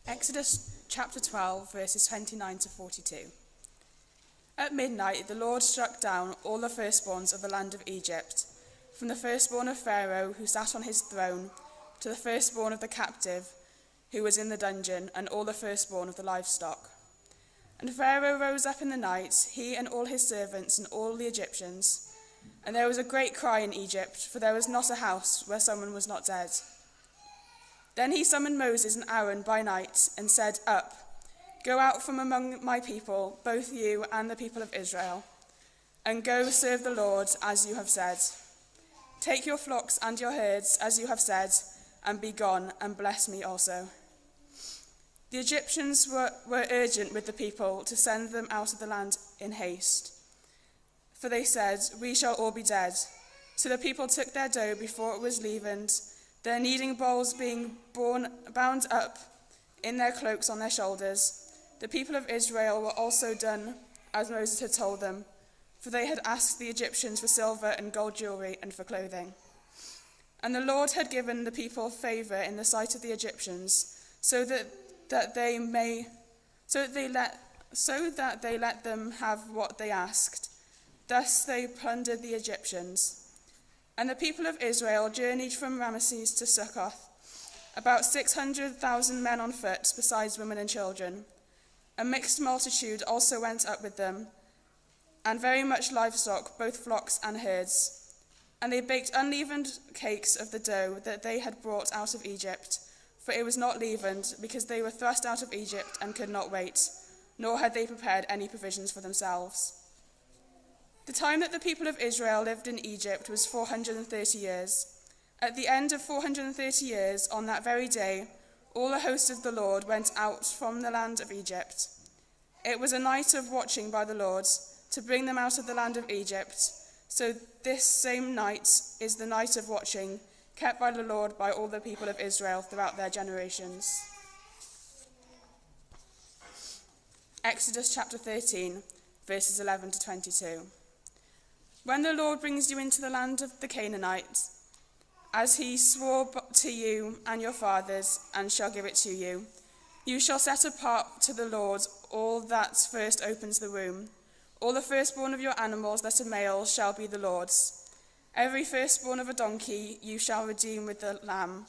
Exodus chapter 12, verses 29 to 42. At midnight, the Lord struck down all the firstborns of the land of Egypt, from the firstborn of Pharaoh, who sat on his throne, to the firstborn of the captive, who was in the dungeon, and all the firstborn of the livestock. And Pharaoh rose up in the night, he and all his servants and all the Egyptians. And there was a great cry in Egypt, for there was not a house where someone was not dead. Then he summoned Moses and Aaron by night and said, "Up, go out from among my people, both you and the people of Israel, and go serve the Lord as you have said. Take your flocks and your herds as you have said, and be gone, and bless me also." The Egyptians were urgent with the people to send them out of the land in haste. For they said, "We shall all be dead." So the people took their dough before it was leavened, their kneading bowls being bound up in their cloaks on their shoulders. The people of Israel were also done as Moses had told them, for they had asked the Egyptians for silver and gold jewelry and for clothing. And the Lord had given the people favor in the sight of the Egyptians, so that they let them have what they asked. Thus they plundered the Egyptians. And the people of Israel journeyed from Ramesses to Succoth, about 600,000 men on foot, besides women and children. A mixed multitude also went up with them, and very much livestock, both flocks and herds. And they baked unleavened cakes of the dough that they had brought out of Egypt, for it was not leavened, because they were thrust out of Egypt and could not wait, nor had they prepared any provisions for themselves. The time that the people of Israel lived in Egypt was 430 years. At the end of 430 years, on that very day, all the host of the Lord went out from the land of Egypt. It was a night of watching by the Lord, to bring them out of the land of Egypt. So this same night is the night of watching, kept by the Lord by all the people of Israel throughout their generations. Exodus chapter 13, verses 11 to 22. When the Lord brings you into the land of the Canaanites, as he swore to you and your fathers, and shall give it to you, you shall set apart to the Lord all that first opens the womb. All the firstborn of your animals that are male shall be the Lord's. Every firstborn of a donkey you shall redeem with the lamb.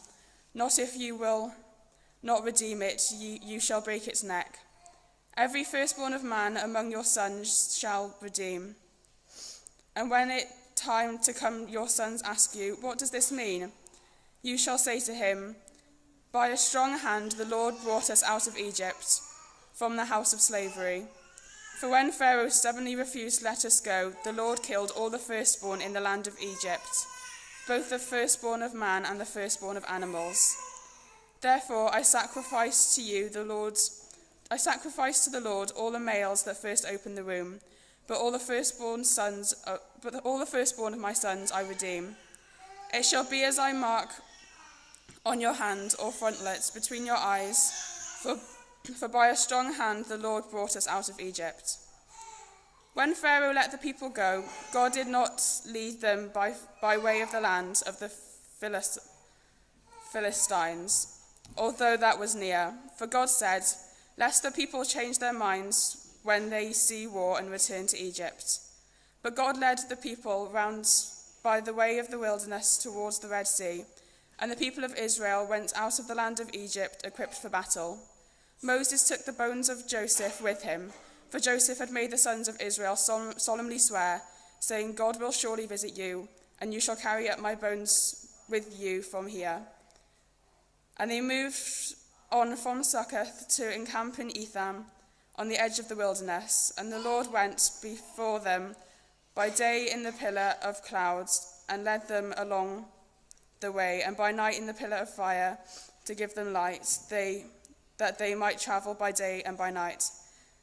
Not if you will not redeem it, you shall break its neck. Every firstborn of man among your sons shall redeem. And when it time to come, your sons ask you, "What does this mean?" You shall say to him, "By a strong hand the Lord brought us out of Egypt, from the house of slavery. For when Pharaoh stubbornly refused to let us go, the Lord killed all the firstborn in the land of Egypt, both the firstborn of man and the firstborn of animals. Therefore I sacrifice to the Lord all the males that first open the womb, but all the firstborn of my sons I redeem. It shall be as I mark on your hand or frontlets between your eyes, for by a strong hand the Lord brought us out of Egypt." When Pharaoh let the people go, God did not lead them by way of the land of the Philistines, although that was near. For God said, "Lest the people change their minds when they see war and return to Egypt." But God led the people round by the way of the wilderness towards the Red Sea, and the people of Israel went out of the land of Egypt equipped for battle. Moses took the bones of Joseph with him, for Joseph had made the sons of Israel solemnly swear, saying, "God will surely visit you, and you shall carry up my bones with you from here." And they moved on from Succoth to encamp in Etham, on the edge of the wilderness, and the Lord went before them by day in the pillar of clouds, and led them along the way, and by night in the pillar of fire, to give them light, that they might travel by day and by night.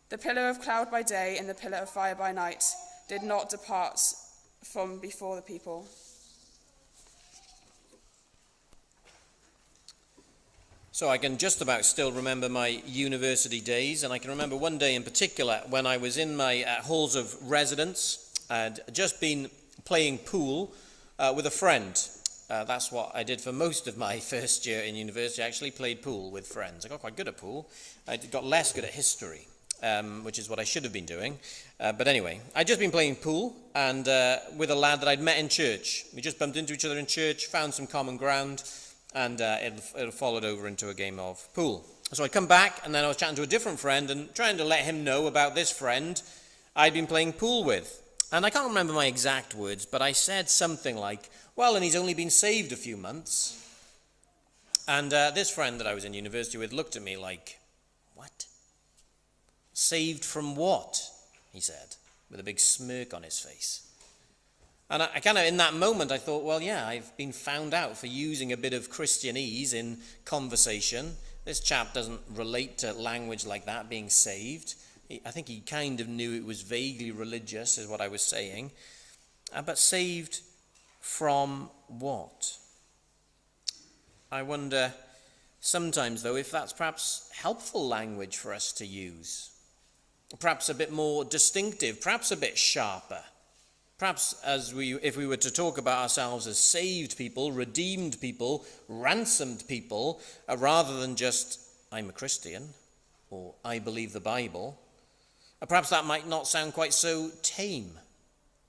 The pillar of cloud by day and the pillar of fire by night did not depart from before the people. So I can just about still remember my university days, and I can remember one day in particular when I was in my halls of residence. I'd just been playing pool with a friend, That's what I did for most of my first year in university. I actually played pool with friends. I got quite good at pool. I got less good at history, which is what I should have been doing. But anyway, I'd just been playing pool and with a lad that I'd met in church. We just bumped into each other in church, found some common ground, and it followed over into a game of pool. So I'd come back, and then I was chatting to a different friend and trying to let him know about this friend I'd been playing pool with. And I can't remember my exact words, but I said something like, well, and he's only been saved a few months. And this friend that I was in university with looked at me like, what? Saved from what? He said, with a big smirk on his face. And I kind of, in that moment, I thought, well, yeah, I've been found out for using a bit of Christianese in conversation. This chap doesn't relate to language like that, being saved. I think he kind of knew it was vaguely religious, is what I was saying. But saved from what? I wonder sometimes, though, if that's perhaps helpful language for us to use. Perhaps a bit more distinctive, perhaps a bit sharper. Perhaps if we were to talk about ourselves as saved people, redeemed people, ransomed people, rather than just, I'm a Christian, or I believe the Bible, perhaps that might not sound quite so tame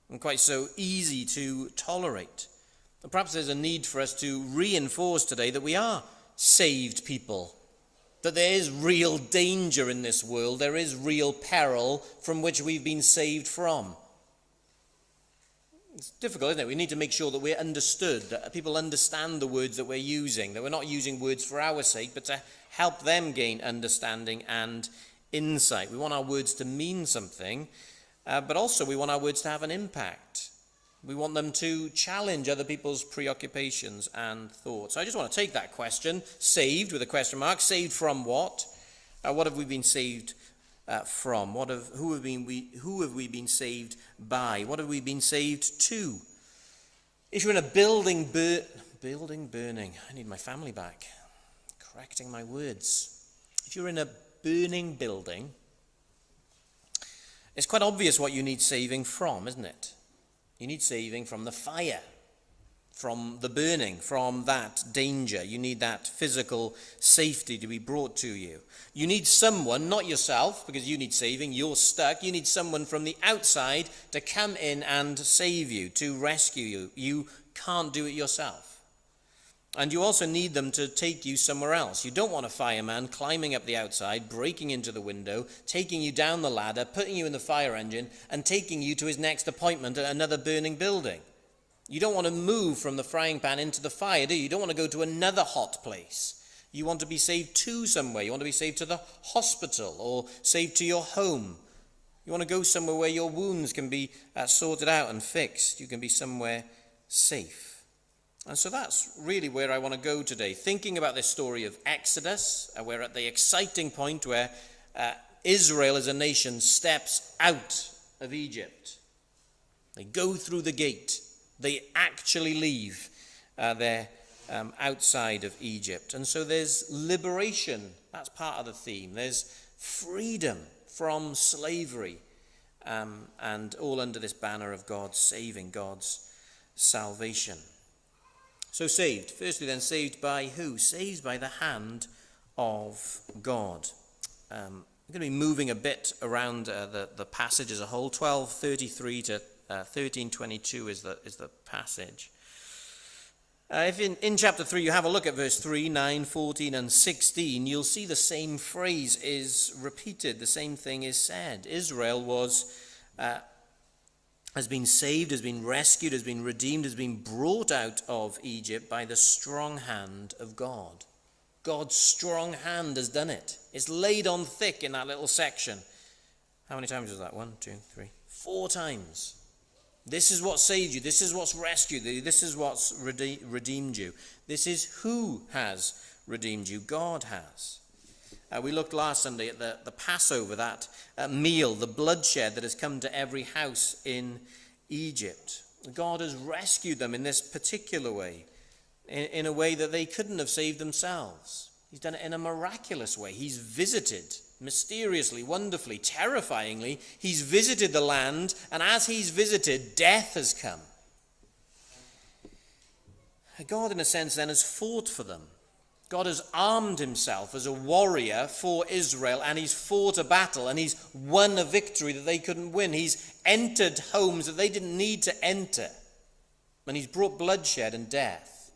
and quite so easy to tolerate. Perhaps there's a need for us to reinforce today that we are saved people, that there is real danger in this world, there is real peril from which we've been saved from. It's difficult, isn't it? We need to make sure that we're understood, that people understand the words that we're using, that we're not using words for our sake, but to help them gain understanding and insight. We want our words to mean something, but also we want our words to have an impact. We want them to challenge other people's preoccupations and thoughts. So I just want to take that question, saved with a question mark, saved from what? What have we been saved from? Who have we been saved by? What have we been saved to? If you're in a building burning, I need my family back. Correcting my words. If you're in a burning building, it's quite obvious what you need saving from, isn't it? You need saving from the fire, from the burning, from that danger. You need that physical safety to be brought to you. You need someone, not yourself, because you need saving, you're stuck. You need someone from the outside to come in and save you, to rescue you. You can't do it yourself. And you also need them to take you somewhere else. You don't want a fireman climbing up the outside, breaking into the window, taking you down the ladder, putting you in the fire engine, and taking you to his next appointment at another burning building. You don't want to move from the frying pan into the fire, do you? You don't want to go to another hot place. You want to be saved to somewhere. You want to be saved to the hospital or saved to your home. You want to go somewhere where your wounds can be sorted out and fixed. You can be somewhere safe. And so that's really where I want to go today. Thinking about this story of Exodus, we're at the exciting point where Israel as a nation steps out of Egypt. They go through the gate. They actually leave their outside of Egypt. And so there's liberation. That's part of the theme. There's freedom from slavery, and all under this banner of God's saving, God's salvation. So saved. Firstly then, saved by who? Saved by the hand of God. I'm going to be moving a bit around the passage as a whole. 12:33 to 13:22 is the passage. If in chapter 3 you have a look at verse 3, 9, 14 and 16, you'll see the same phrase is repeated, the same thing is said. Israel has been saved, has been rescued, has been redeemed, has been brought out of Egypt by the strong hand of God. God's strong hand has done it. It's laid on thick in that little section. How many times was that? 1, 2, 3, 4 times. This is what saved you. This is what's rescued you. This is what's redeemed you. This is who has redeemed you. God has. We looked last Sunday at the Passover, that meal, the bloodshed that has come to every house in Egypt. God has rescued them in this particular way, in a way that they couldn't have saved themselves. He's done it in a miraculous way. He's visited, mysteriously, wonderfully, terrifyingly, he's visited the land, and as he's visited, death has come. God, in a sense, then has fought for them. God has armed himself as a warrior for Israel, and he's fought a battle, and he's won a victory that they couldn't win. He's entered homes that they didn't need to enter, and he's brought bloodshed and death.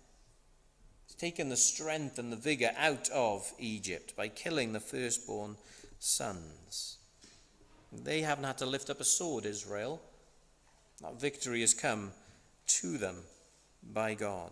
He's taken the strength and the vigor out of Egypt by killing the firstborn sons. They haven't had to lift up a sword, Israel. That victory has come to them by God.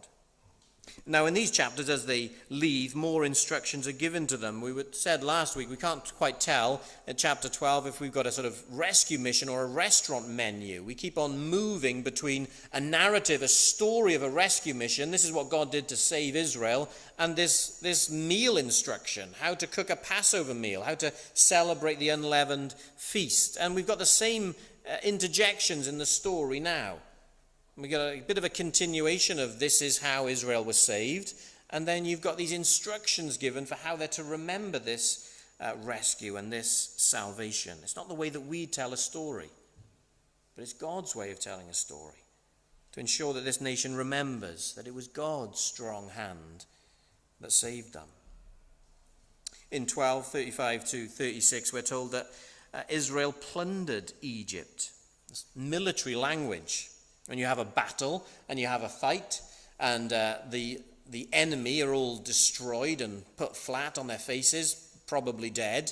Now, in these chapters, as they leave, more instructions are given to them. We said last week, we can't quite tell in chapter 12 if we've got a sort of rescue mission or a restaurant menu. We keep on moving between a story of a rescue mission. This is what God did to save Israel. And this meal instruction, how to cook a Passover meal, how to celebrate the unleavened feast. And we've got the same interjections in the story now. We got a bit of a continuation of this is how Israel was saved, and then you've got these instructions given for how they're to remember this rescue and this salvation. It's not the way that we tell a story, but it's God's way of telling a story to ensure that this nation remembers that it was God's strong hand that saved them. In 12:35-36, we're told that Israel plundered Egypt. It's military language. When you have a battle and you have a fight and the enemy are all destroyed and put flat on their faces, probably dead,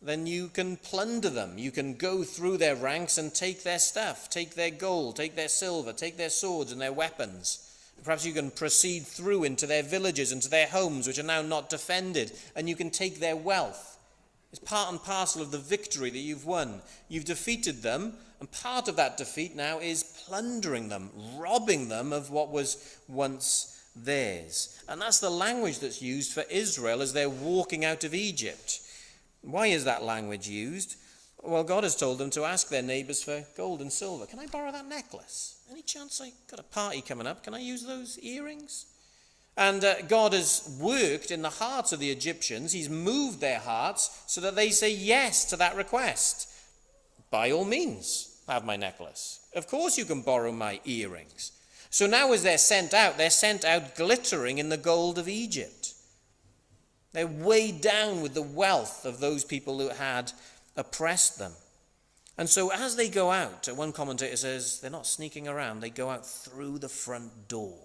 then you can plunder them. You can go through their ranks and take their stuff, take their gold, take their silver, take their swords and their weapons. Perhaps you can proceed through into their villages, into their homes, which are now not defended, and you can take their wealth. It's part and parcel of the victory that you've won. You've defeated them, and part of that defeat now is plundering them, robbing them of what was once theirs. And that's the language that's used for Israel as they're walking out of Egypt. Why is that language used? Well, God has told them to ask their neighbors for gold and silver. Can I borrow that necklace? Any chance I got a party coming up? Can I use those earrings? And God has worked in the hearts of the Egyptians. He's moved their hearts so that they say yes to that request. By all means, have my necklace. Of course you can borrow my earrings. So now as they're sent out glittering in the gold of Egypt. They're weighed down with the wealth of those people who had oppressed them. And so as they go out, one commentator says, they're not sneaking around, they go out through the front door.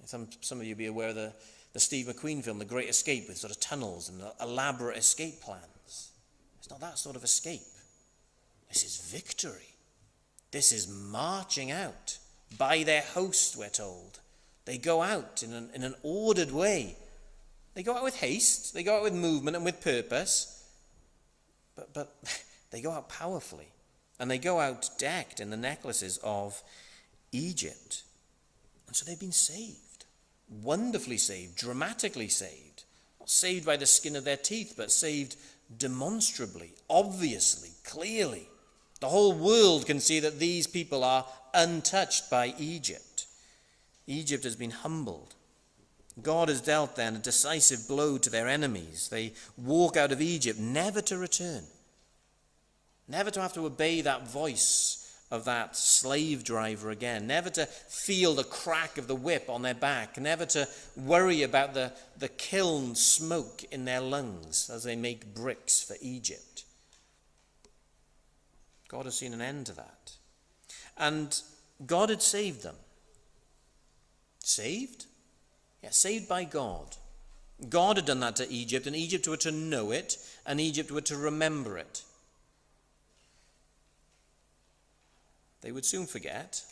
Some of you be aware of the Steve McQueen film, The Great Escape, with sort of tunnels and elaborate escape plans. It's not that sort of escape. This is victory. This is marching out by their host, we're told. They go out in an ordered way. They go out with haste, they go out with movement and with purpose, but they go out powerfully. And they go out decked in the necklaces of Egypt. And so they've been saved. Wonderfully saved, dramatically saved. Not saved by the skin of their teeth, but saved demonstrably, obviously, clearly. The whole world can see that these people are untouched by Egypt. Egypt has been humbled. God has dealt then a decisive blow to their enemies. They walk out of Egypt never to return, never to have to obey that voice of that slave driver again, never to feel the crack of the whip on their back, never to worry about the kiln smoke in their lungs as they make bricks for Egypt. God has seen an end to that. And God had saved them. Saved? Yeah, saved by God. God had done that to Egypt, and Egypt were to know it, and Egypt were to remember it. They would soon forget,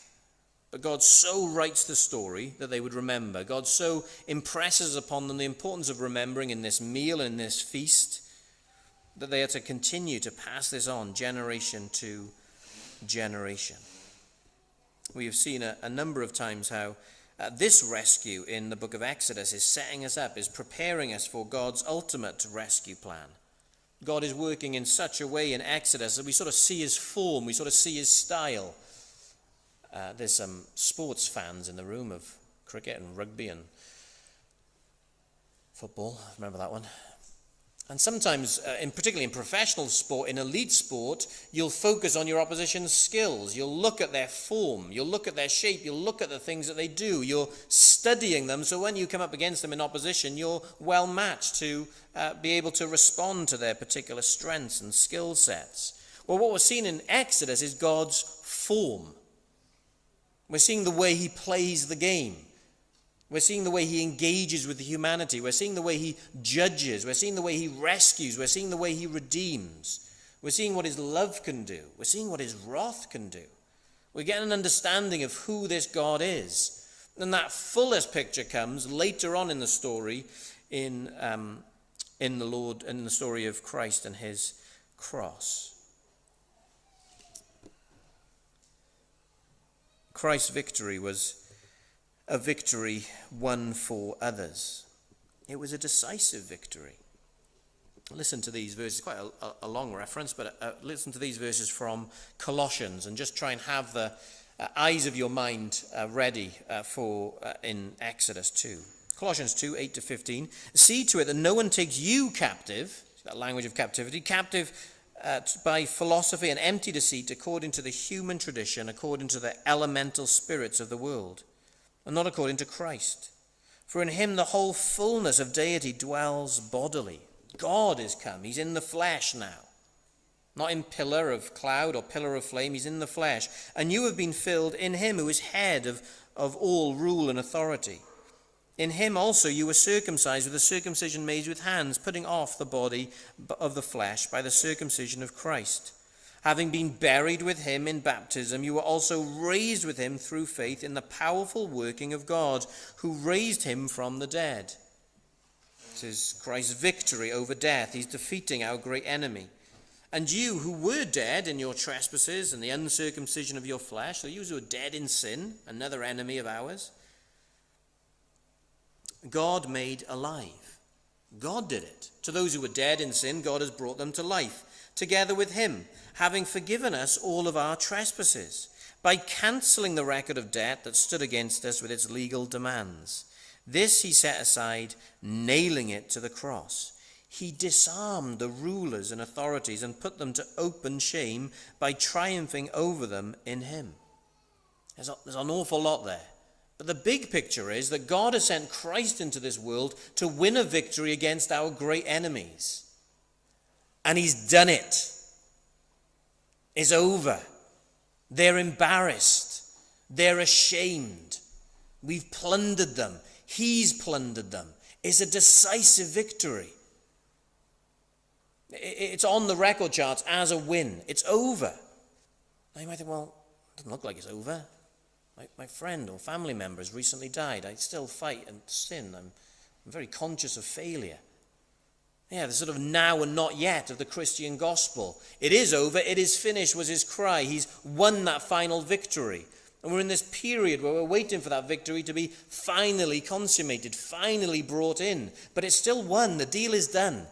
but God so writes the story that they would remember. God so impresses upon them the importance of remembering in this meal and in this feast that they are to continue to pass this on generation to generation. We have seen a number of times how this rescue in the book of Exodus is setting us up, is preparing us for God's ultimate rescue plan. God is working in such a way in Exodus that we sort of see his form, we sort of see his style. There's some sports fans in the room of cricket and rugby and football. Remember that one? And sometimes, particularly in professional sport, in elite sport, you'll focus on your opposition's skills. You'll look at their form. You'll look at their shape. You'll look at the things that they do. You're studying them, so when you come up against them in opposition, you're well matched to be able to respond to their particular strengths and skill sets. Well, what we're seeing in Exodus is God's form. We're seeing the way he plays the game. We're seeing the way he engages with humanity. We're seeing the way he judges. We're seeing the way he rescues. We're seeing the way he redeems. We're seeing what his love can do. We're seeing what his wrath can do. We get an understanding of who this God is. And that fullest picture comes later on in the story in the story of Christ and his cross. Christ's victory was a victory won for others. It was a decisive victory. Listen to these verses, quite a long reference, but listen to these verses from Colossians and just try and have the eyes of your mind ready for in Exodus 2. Colossians 2, 8-15. See to it that no one takes you captive, that language of captivity, captive by philosophy and empty deceit according to the human tradition, according to the elemental spirits of the world, and not according to Christ. For in him the whole fullness of deity dwells bodily. God is come. He's in the flesh now. Not in pillar of cloud or pillar of flame. He's in the flesh. And you have been filled in him who is head of all rule and authority. In him also you were circumcised with a circumcision made with hands, putting off the body of the flesh by the circumcision of Christ. Having been buried with him in baptism, you were also raised with him through faith in the powerful working of God, who raised him from the dead. This is Christ's victory over death. He's defeating our great enemy. And you who were dead in your trespasses and the uncircumcision of your flesh, so you who were dead in sin, another enemy of ours, God made alive. God did it. To those who were dead in sin, God has brought them to life, together with him, having forgiven us all of our trespasses, by cancelling the record of debt that stood against us with its legal demands. This he set aside, nailing it to the cross. He disarmed the rulers and authorities and put them to open shame by triumphing over them in him. There's an awful lot there. But the big picture is that God has sent Christ into this world to win a victory against our great enemies. And he's done it. It's over. They're embarrassed. They're ashamed. We've plundered them. He's plundered them. It's a decisive victory. It's on the record charts as a win. It's over. Now you might think, well, it doesn't look like it's over. My friend or family member has recently died. I still fight and sin. I'm very conscious of failure. Yeah, the sort of now and not yet of the Christian gospel. It is over, it is finished was his cry. He's won that final victory. And we're in this period where we're waiting for that victory to be finally consummated, finally brought in. But it's still won, the deal is done.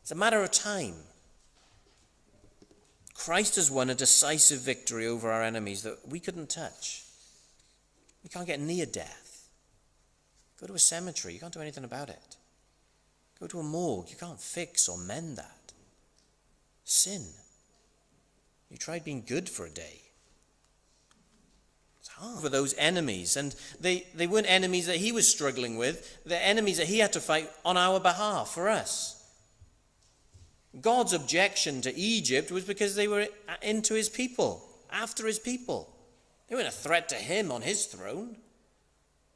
It's a matter of time. Christ has won a decisive victory over our enemies that we couldn't touch. We can't get near death. Go to a cemetery, you can't do anything about it. Go to a morgue, you can't fix or mend that. Sin. You tried being good for a day. It's hard for those enemies, and they weren't enemies that he was struggling with. They're enemies that he had to fight on our behalf for us. God's objection to Egypt was because they were into his people, after his people. They weren't a threat to him on his throne.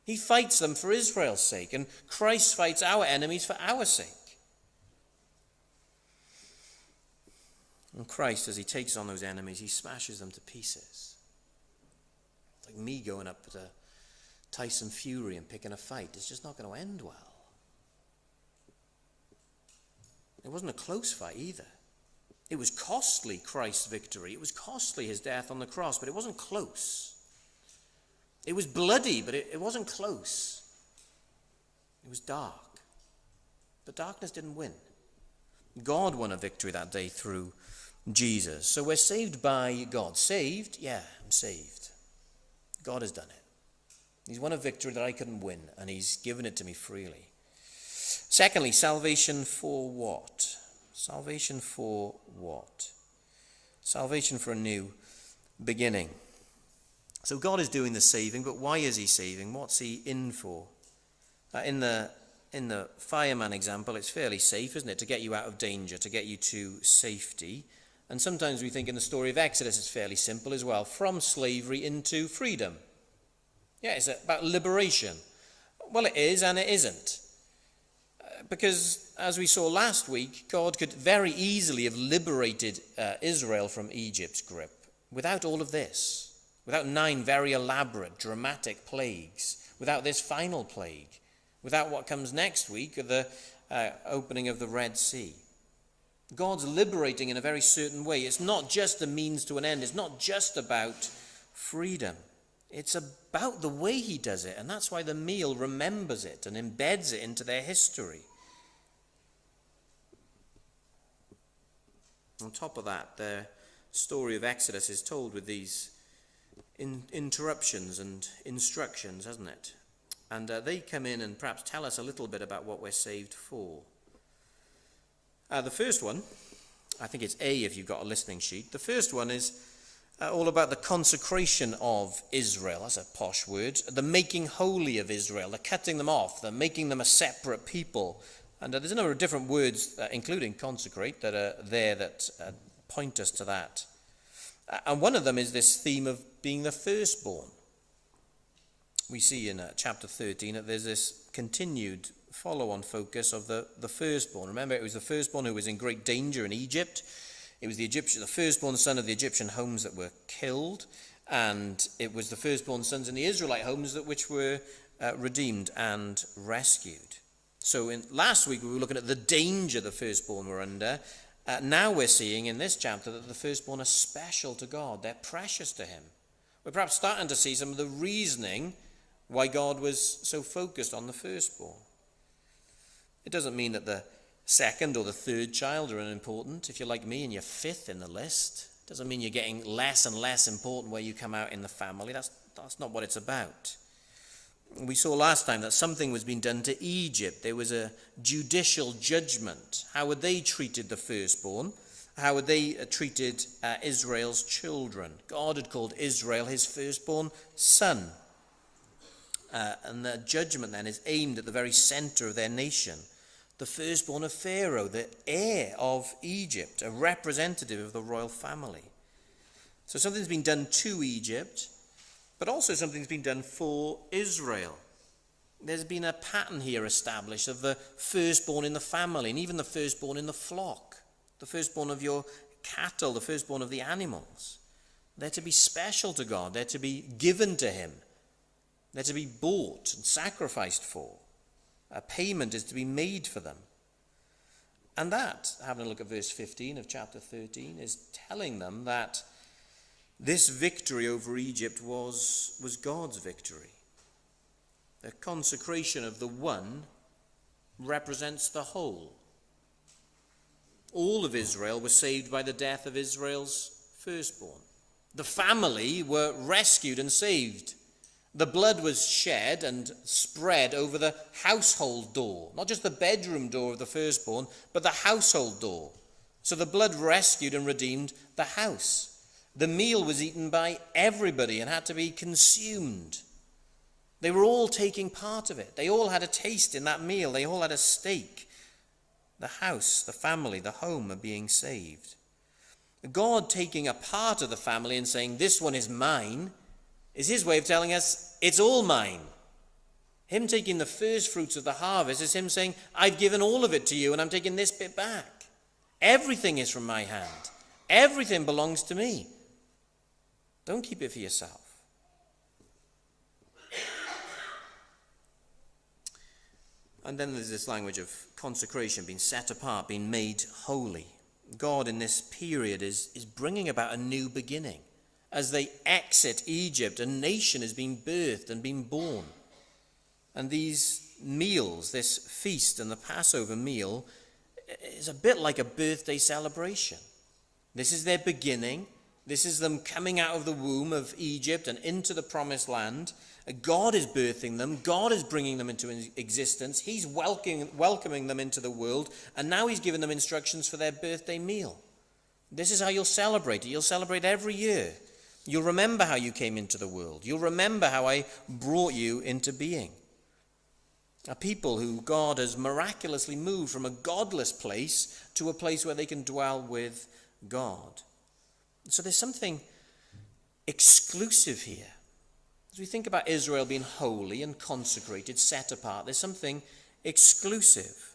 He fights them for Israel's sake, and Christ fights our enemies for our sake. And Christ, as he takes on those enemies, he smashes them to pieces. It's like me going up to Tyson Fury and picking a fight. It's just not going to end well. It wasn't a close fight either. It was costly, Christ's victory. It was costly, his death on the cross, but it wasn't close. It was bloody, but it wasn't close. It was dark. But darkness didn't win. God won a victory that day through Jesus. So we're saved by God. Saved? Yeah, I'm saved. God has done it. He's won a victory that I couldn't win, and he's given it to me freely. Secondly, salvation for what? Salvation for what? Salvation for a new beginning. So God is doing the saving, but why is he saving? What's he in for? In the fireman example, it's fairly safe, isn't it, to get you out of danger, to get you to safety. And sometimes we think in the story of Exodus it's fairly simple as well, from slavery into freedom. Yeah, it's about liberation. Well, it is and it isn't. Because, as we saw last week, God could very easily have liberated Israel from Egypt's grip without all of this, without 9 very elaborate, dramatic plagues, without this final plague, without what comes next week, the opening of the Red Sea. God's liberating in a very certain way. It's not just a means to an end. It's not just about freedom. It's about the way he does it, and that's why the meal remembers it and embeds it into their history. On top of that, the story of Exodus is told with these interruptions and instructions, hasn't it? And they come in and perhaps tell us a little bit about what we're saved for. The first one, I think it's A if you've got a listening sheet. The first one is all about the consecration of Israel. That's a posh word. The making holy of Israel, the cutting them off, the making them a separate people. And there's a number of different words, including consecrate, that are there that point us to that. And one of them is this theme of being the firstborn. We see in chapter 13 that there's this continued follow-on focus of the firstborn. Remember, it was the firstborn who was in great danger in Egypt. It was the firstborn son of the Egyptian homes that were killed, and it was the firstborn sons in the Israelite homes which were redeemed and rescued. So last week we were looking at the danger the firstborn were under. Now we're seeing in this chapter that the firstborn are special to God. They're precious to him. We're perhaps starting to see some of the reasoning why God was so focused on the firstborn. It doesn't mean that the second or the third child are unimportant. If you're like me and you're 5th in the list, it doesn't mean you're getting less and less important where you come out in the family. That's not what it's about. We saw last time that something was being done to Egypt. There was a judicial judgment. How had they treated the firstborn? How had they treated Israel's children? God had called Israel his firstborn son. And the judgment then is aimed at the very center of their nation. The firstborn of Pharaoh, the heir of Egypt, a representative of the royal family. So something's been done to Egypt, but also something's been done for Israel. There's been a pattern here established of the firstborn in the family, and even the firstborn in the flock, the firstborn of your cattle, the firstborn of the animals. They're to be special to God. They're to be given to him. They're to be bought and sacrificed for. A payment is to be made for them. And that, having a look at verse 15 of chapter 13, is telling them that this victory over Egypt was God's victory. The consecration of the one represents the whole. All of Israel was saved by the death of Israel's firstborn. The family were rescued and saved. The blood was shed and spread over the household door, not just the bedroom door of the firstborn, but the household door. So the blood rescued and redeemed the house. The meal was eaten by everybody and had to be consumed. They were all taking part of it. They all had a taste in that meal. They all had a stake. The house, the family, the home are being saved. God taking a part of the family and saying, this one is mine, is his way of telling us, it's all mine. Him taking the first fruits of the harvest is him saying, I've given all of it to you and I'm taking this bit back. Everything is from my hand. Everything belongs to me. Don't keep it for yourself. And then there's this language of consecration, being set apart, being made holy. God in this period is bringing about a new beginning. As they exit Egypt, a nation is being birthed and being born. And these meals, this feast and the Passover meal, is a bit like a birthday celebration. This is their beginning. This is them coming out of the womb of Egypt and into the promised land. God is birthing them. God is bringing them into existence. He's welcoming them into the world. And now he's given them instructions for their birthday meal. This is how you'll celebrate it. You'll celebrate every year. You'll remember how you came into the world. You'll remember how I brought you into being. A people who God has miraculously moved from a godless place to a place where they can dwell with God. So there's something exclusive here. As we think about Israel being holy and consecrated, set apart, there's something exclusive.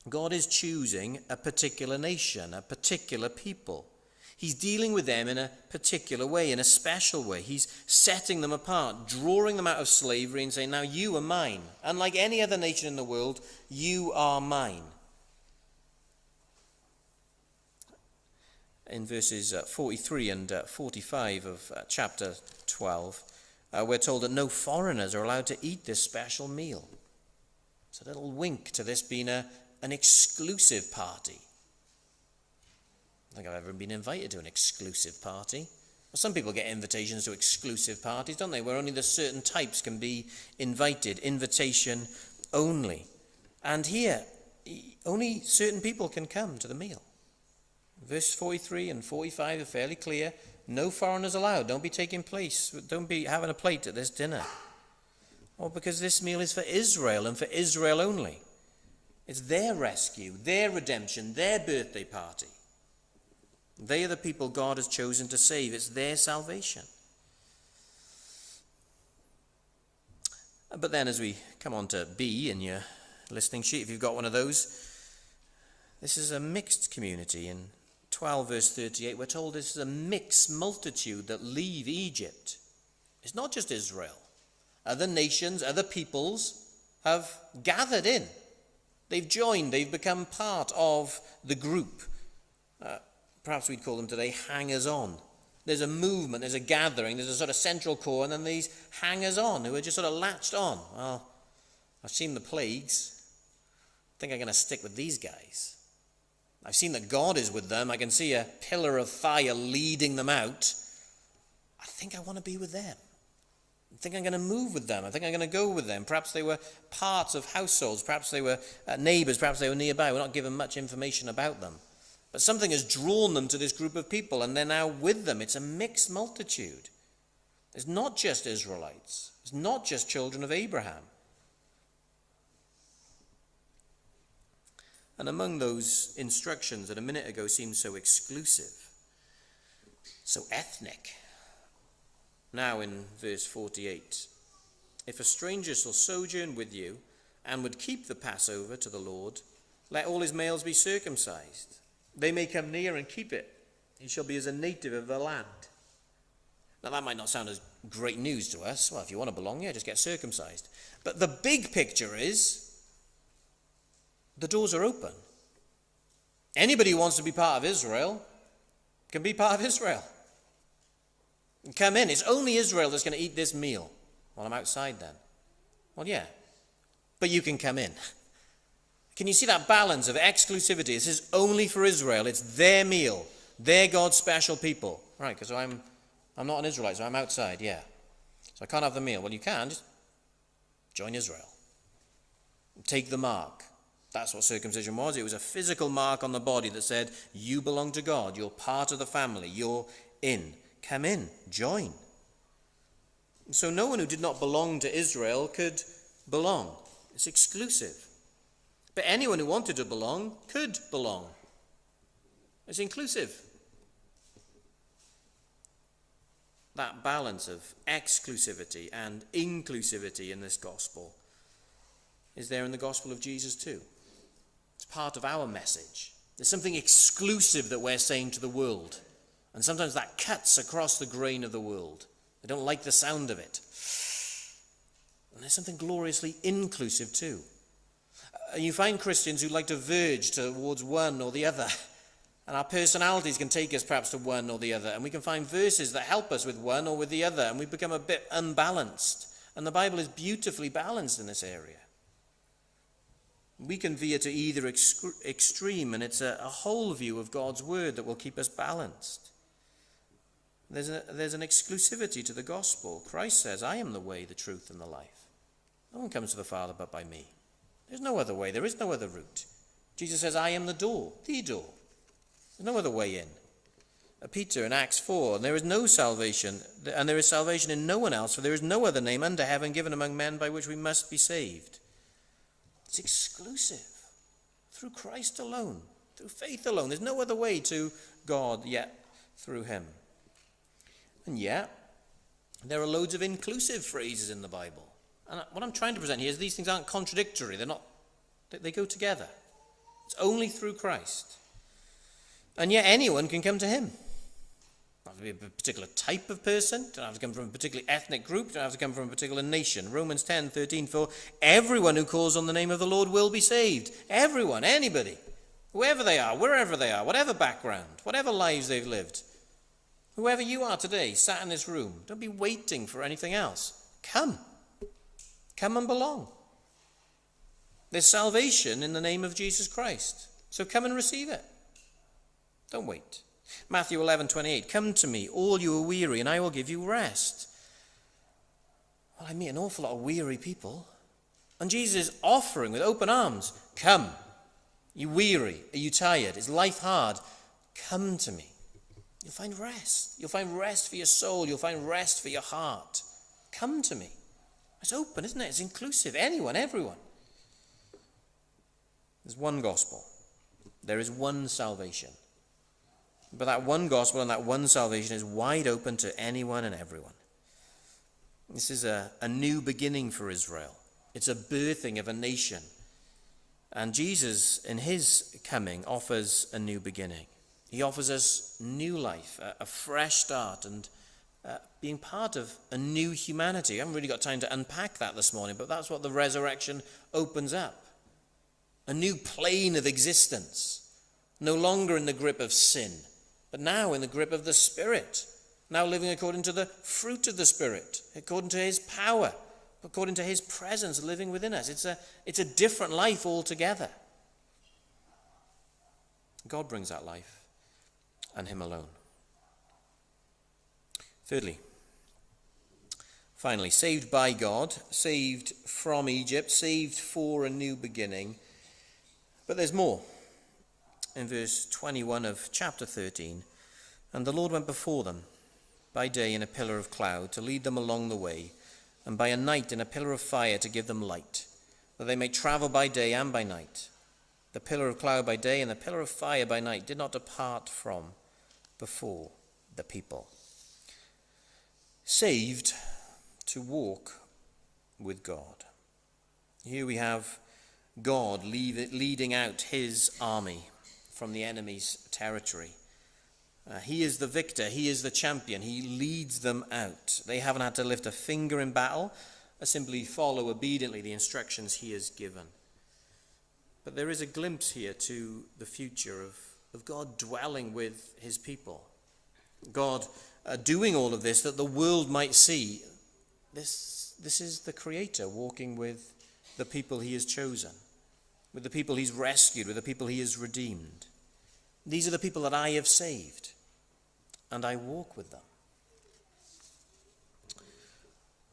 God is choosing a particular nation, a particular people. He's dealing with them in a particular way, in a special way. He's setting them apart, drawing them out of slavery and saying, now you are mine. Unlike any other nation in the world, you are mine. In verses 43 and 45 of chapter 12, we're told that no foreigners are allowed to eat this special meal. It's a little wink to this being an exclusive party. I don't think I've ever been invited to an exclusive party. Well, some people get invitations to exclusive parties, don't they, where only the certain types can be invited, invitation only. And here, only certain people can come to the meal. Verse 43 and 45 are fairly clear. No foreigners allowed. Don't be taking place. Don't be having a plate at this dinner. Well, because this meal is for Israel and for Israel only. It's their rescue, their redemption, their birthday party. They are the people God has chosen to save. It's their salvation. But then as we come on to B in your listening sheet, if you've got one of those, this is a mixed community. In 12 verse 38, we're told this is a mixed multitude that leave Egypt. It's not just Israel. Other nations, other peoples have gathered in. They've joined, they've become part of the group. Perhaps we'd call them today hangers-on. There's a movement, there's a gathering, there's a sort of central core, and then these hangers-on who are just sort of latched on. Well, I've seen the plagues. I think I'm going to stick with these guys. I've seen that God is with them. I can see a pillar of fire leading them out. I think I want to be with them. I think I'm going to move with them. I think I'm going to go with them. Perhaps they were parts of households. Perhaps they were neighbors. Perhaps they were nearby. We're not given much information about them. But something has drawn them to this group of people, and they're now with them. It's a mixed multitude. It's not just Israelites. It's not just children of Abraham. And among those instructions that a minute ago seemed so exclusive, so ethnic, now in verse 48, if a stranger shall sojourn with you and would keep the Passover to the Lord, let all his males be circumcised. They may come near and keep it. He shall be as a native of the land. Now that might not sound as great news to us. Well, if you want to belong here, just get circumcised. But the big picture is the doors are open. Anybody who wants to be part of Israel can be part of Israel. Come in. It's only Israel that's going to eat this meal. Well, I'm outside then. Well, yeah. But you can come in. Can you see that balance of exclusivity? This is only for Israel. It's their meal. They're God's special people. Right, because I'm not an Israelite, so I'm outside, yeah. So I can't have the meal. Well, you can. Just join Israel. Take the mark. That's what circumcision was. It was a physical mark on the body that said, you belong to God. You're part of the family. You're in. Come in. Join. So no one who did not belong to Israel could belong. It's exclusive. But anyone who wanted to belong could belong. It's inclusive. That balance of exclusivity and inclusivity in this gospel is there in the gospel of Jesus too. It's part of our message. There's something exclusive that we're saying to the world. And sometimes that cuts across the grain of the world. They don't like the sound of it. And there's something gloriously inclusive too. And you find Christians who like to verge towards one or the other. And our personalities can take us perhaps to one or the other. And we can find verses that help us with one or with the other. And we become a bit unbalanced. And the Bible is beautifully balanced in this area. We can veer to either extreme. And it's a whole view of God's word that will keep us balanced. There's an exclusivity to the gospel. Christ says, I am the way, the truth, and the life. No one comes to the Father but by me. There's no other way. There is no other route. Jesus says, I am the door, the door. There's no other way in. Peter in Acts 4, there is no salvation, and there is salvation in no one else, for there is no other name under heaven given among men by which we must be saved. It's exclusive. Through Christ alone. Through faith alone. There's no other way to God yet through him. And yet, there are loads of inclusive phrases in the Bible. And what I'm trying to present here is these things aren't contradictory. They go together. It's only through Christ. And yet anyone can come to him. Don't have to be a particular type of person. Don't have to come from a particular ethnic group. Don't have to come from a particular nation. Romans 10:13, for everyone who calls on the name of the Lord will be saved. Everyone, anybody, whoever they are, wherever they are, whatever background, whatever lives they've lived. Whoever you are today, sat in this room, don't be waiting for anything else. Come. Come and belong. There's salvation in the name of Jesus Christ. So come and receive it. Don't wait. Matthew 11:28, come to me, all you are weary, and I will give you rest. Well, I meet an awful lot of weary people. And Jesus is offering with open arms, come. You weary? Are you tired? Is life hard? Come to me. You'll find rest. You'll find rest for your soul. You'll find rest for your heart. Come to me. It's open, isn't it? It's inclusive. Anyone, everyone. There's one gospel. There is one salvation. But that one gospel and that one salvation is wide open to anyone and everyone. This is a new beginning for Israel. It's a birthing of a nation. And Jesus, in his coming, offers a new beginning. He offers us new life, a fresh start, and being part of a new humanity. I haven't really got time to unpack that this morning, but that's what the resurrection opens up. A new plane of existence, no longer in the grip of sin, but now in the grip of the Spirit, now living according to the fruit of the Spirit, according to his power, according to his presence living within us. It's a different life altogether. God brings that life, and him alone. Thirdly, finally, saved by God, saved from Egypt, saved for a new beginning. But there's more. In verse 21 of chapter 13, and the Lord went before them by day in a pillar of cloud to lead them along the way, and by a night in a pillar of fire to give them light, that they may travel by day and by night. The pillar of cloud by day and the pillar of fire by night did not depart from before the people. Saved to walk with God. Here we have God leading out his army from the enemy's territory. He is the victor. He is the champion. He leads them out. They haven't had to lift a finger in battle, simply follow obediently the instructions he has given. But there is a glimpse here to the future of God dwelling with his people. God doing all of this that the world might see. This is the Creator walking with the people he has chosen, with the people he's rescued, with the people he has redeemed. These are the people that I have saved, and I walk with them.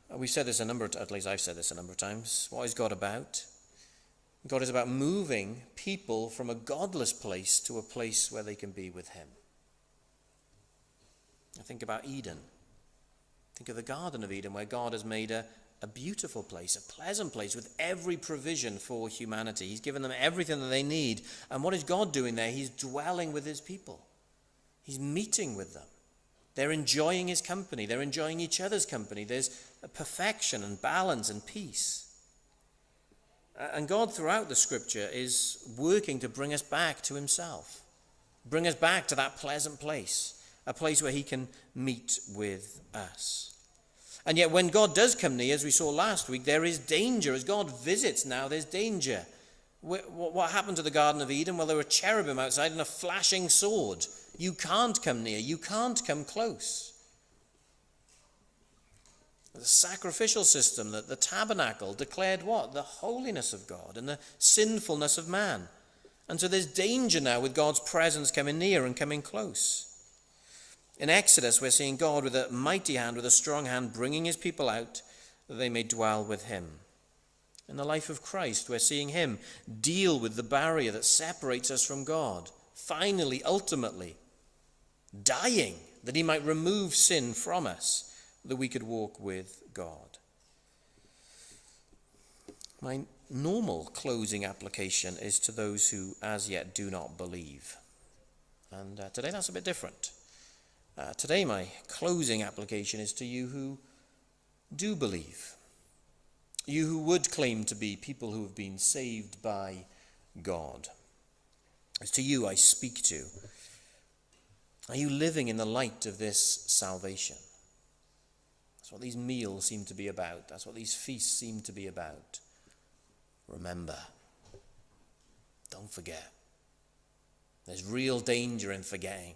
We've said this at least I've said this a number of times. What is God about? God is about moving people from a godless place to a place where they can be with him. I think about Eden. Think of the Garden of Eden, where God has made a beautiful place, a pleasant place with every provision for humanity. He's given them everything that they need. And what is God doing there? He's dwelling with his people. He's meeting with them. They're enjoying his company. They're enjoying each other's company. There's a perfection and balance and peace. And God throughout the scripture is working to bring us back to himself. Bring us back to that pleasant place. A place where he can meet with us. And yet when God does come near, as we saw last week, there is danger. As God visits now, there's danger. What happened to the Garden of Eden? Well, there were cherubim outside and a flashing sword. You can't come near. You can't come close. The sacrificial system, the tabernacle, declared what? The holiness of God and the sinfulness of man. And so there's danger now with God's presence coming near and coming close. In Exodus, we're seeing God with a mighty hand, with a strong hand, bringing his people out that they may dwell with him. In the life of Christ, we're seeing him deal with the barrier that separates us from God, finally, ultimately, dying that he might remove sin from us, that we could walk with God. My normal closing application is to those who as yet do not believe. And today that's a bit different. Today my closing application is to you who do believe. You who would claim to be people who have been saved by God. It's to you I speak to. Are you living in the light of this salvation? That's what these meals seem to be about. That's what these feasts seem to be about. Remember. Don't forget. There's real danger in forgetting.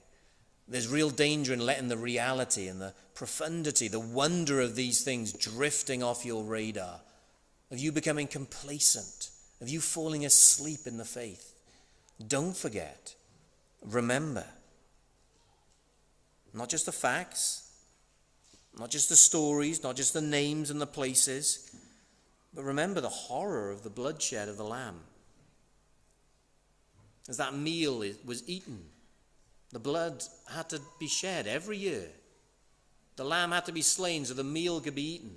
There's real danger in letting the reality and the profundity, the wonder of these things drifting off your radar, of you becoming complacent, of you falling asleep in the faith. Don't forget. Remember. Not just the facts, not just the stories, not just the names and the places, but remember the horror of the bloodshed of the Lamb. As that meal was eaten, the blood had to be shed every year. The lamb had to be slain so the meal could be eaten.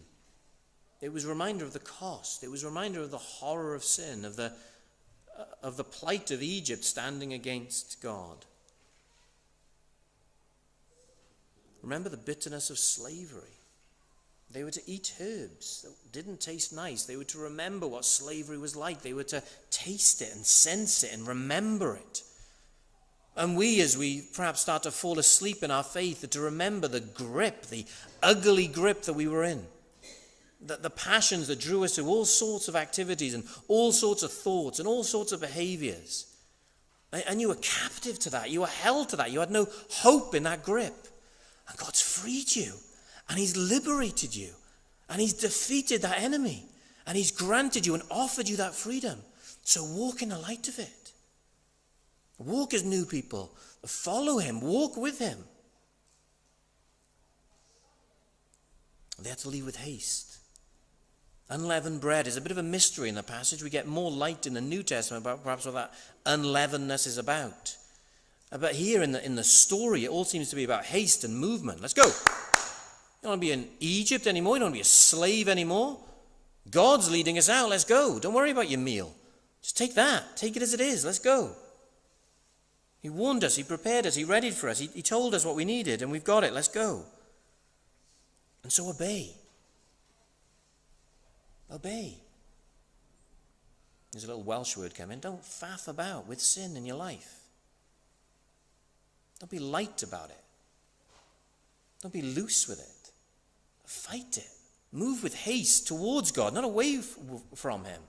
It was a reminder of the cost. It was a reminder of the horror of sin, of the plight of Egypt standing against God. Remember the bitterness of slavery. They were to eat herbs that didn't taste nice. They were to remember what slavery was like. They were to taste it and sense it and remember it. And we, as we perhaps start to fall asleep in our faith, are to remember the grip, the ugly grip that we were in. The passions that drew us to all sorts of activities and all sorts of thoughts and all sorts of behaviors. And you were captive to that. You were held to that. You had no hope in that grip. And God's freed you. And he's liberated you. And he's defeated that enemy. And he's granted you and offered you that freedom. So walk in the light of it. Walk as new people. Follow him. Walk with him. They had to leave with haste. Unleavened bread is a bit of a mystery in the passage. We get more light in the New Testament about perhaps what that unleavenedness is about. But here in the story, it all seems to be about haste and movement. Let's go. You don't want to be in Egypt anymore. You don't want to be a slave anymore. God's leading us out. Let's go. Don't worry about your meal. Just take that. Take it as it is. Let's go. He warned us. He prepared us. He readied for us. He told us what we needed, and we've got it. Let's go. And so obey. Obey. There's a little Welsh word come in. Don't faff about with sin in your life. Don't be light about it. Don't be loose with it. Fight it. Move with haste towards God, not away from him.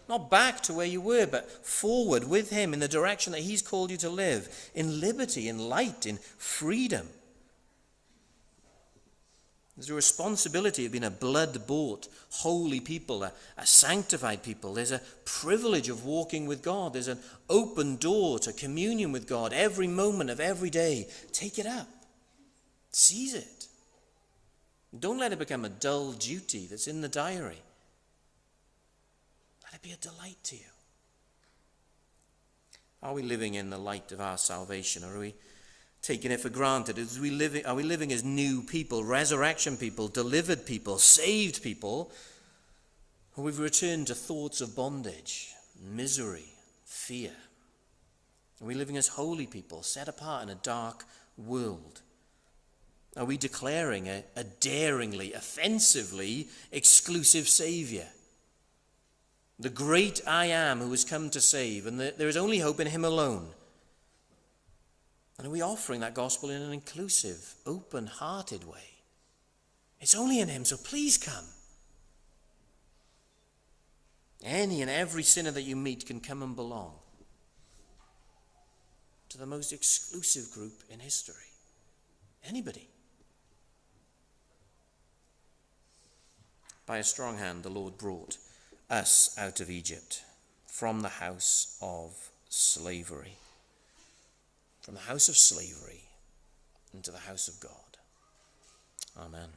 Not back to where you were, but forward with him in the direction that he's called you to live, in liberty, in light, in freedom. There's a responsibility of being a blood-bought, holy people, a sanctified people. There's a privilege of walking with God. There's an open door to communion with God every moment of every day. Take it up. Seize it. Don't let it become a dull duty that's in the diary. Let it be a delight to you. Are we living in the light of our salvation, or are we taking it for granted? Are we living as new people, resurrection people, delivered people, saved people? Or we've returned to thoughts of bondage, misery, fear? Are we living as holy people, set apart in a dark world? Are we declaring a daringly, offensively exclusive Saviour? The great I am who has come to save, and there is only hope in him alone. And are we offering that gospel in an inclusive, open-hearted way? It's only in him, so please come. Any and every sinner that you meet can come and belong to the most exclusive group in history. Anybody. By a strong hand, the Lord brought us out of Egypt, from the house of slavery. From the house of slavery into the house of God. Amen.